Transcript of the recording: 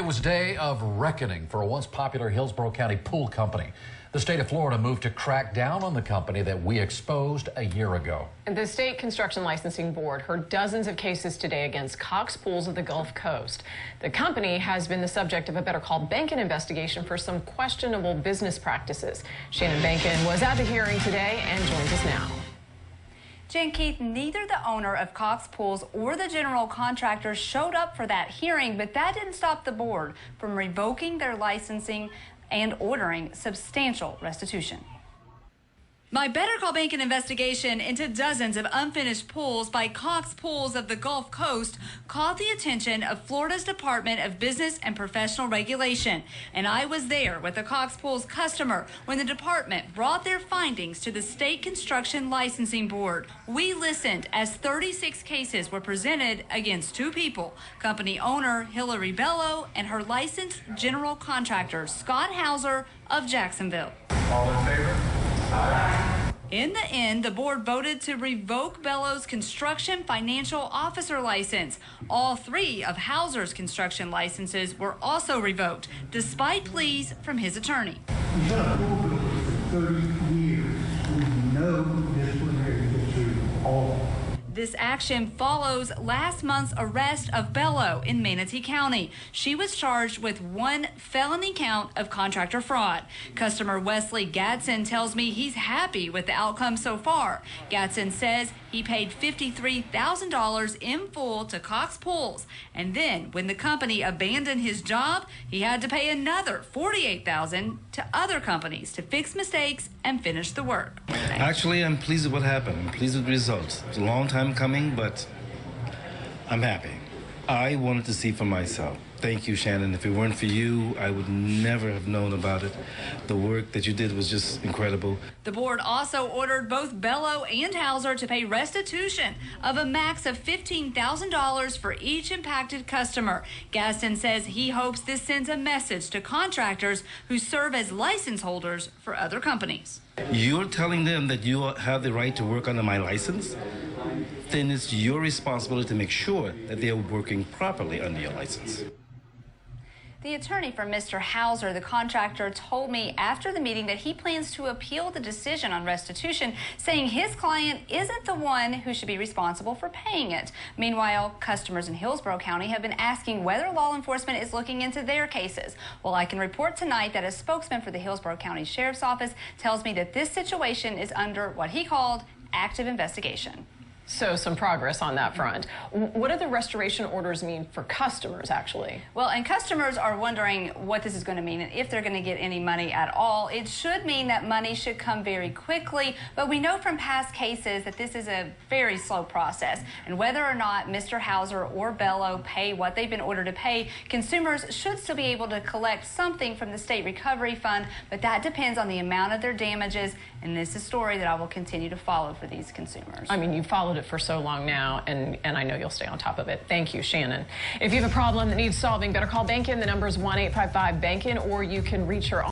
It was a day of reckoning for a once popular Hillsborough County pool company. The state of Florida moved to crack down on the company that we exposed a year ago. The State Construction Licensing Board heard dozens of cases today against Cox Pools of the Gulf Coast. The company has been the subject of a Better Call Behnken investigation for some questionable business practices. Shannon Behnken was at the hearing today and joins us now. Jen Keith, neither the owner of Cox Pools or the general contractor showed up for that hearing, but that didn't stop the board from revoking their licensing and ordering substantial restitution. My Better Call Behnken investigation into dozens of unfinished pools by Cox Pools of the Gulf Coast caught the attention of Florida's Department of Business and Professional Regulation. And I was there with the Cox Pools customer when the department brought their findings to the State Construction Licensing Board. We listened as 36 cases were presented against two people, company owner Hillary Bello and her licensed general contractor Scott Hauser of Jacksonville. All in favor? In the end, the board voted to revoke Bello's construction financial officer license. All three of Hauser's construction licenses were also revoked, despite pleas from his attorney. We've had a pool building for 30 years. We know disciplinary history all. This action follows last month's arrest of Bello in Manatee County. She was charged with one felony count of contractor fraud. Customer Wesley Gadsden tells me he's happy with the outcome so far. Gadsden says he paid $53,000 in full to Cox Pools, and then when the company abandoned his job, he had to pay another $48,000 to other companies to fix mistakes and finish the work. Actually, I'm pleased with what happened. I'm pleased with the results. It's a long time coming, but I'm happy. I wanted to see for myself. Thank you, Shannon. If it weren't for you, I would never have known about it. The work that you did was just incredible. The board also ordered both Bello and Hauser to pay restitution of a max of $15,000 for each impacted customer. Gaston says he hopes this sends a message to contractors who serve as license holders for other companies. You're telling them that you have the right to work under my license? Then it's your responsibility to make sure that they are working properly under your license. The attorney for Mr. Hauser, the contractor, told me after the meeting that he plans to appeal the decision on restitution, saying his client isn't the one who should be responsible for paying it. Meanwhile, customers in Hillsborough County have been asking whether law enforcement is looking into their cases. Well, I can report tonight that a spokesman for the Hillsborough County Sheriff's Office tells me that this situation is under what he called active investigation. So some progress on that front. What do the restoration orders mean for customers, actually? Well, and customers are wondering what this is going to mean and if they're going to get any money at all. It should mean that money should come very quickly, but we know from past cases that this is a very slow process. And whether or not Mr. Hauser or Bello pay what they've been ordered to pay, consumers should still be able to collect something from the State Recovery Fund, but that depends on the amount of their damages, and this is a story that I will continue to follow for these consumers. I mean, you followed it for so long now, and I know you'll stay on top of it. Thank you, Shannon. If you have a problem that needs solving, better call Behnken. The number is 1-855-BEHNKEN, or you can reach her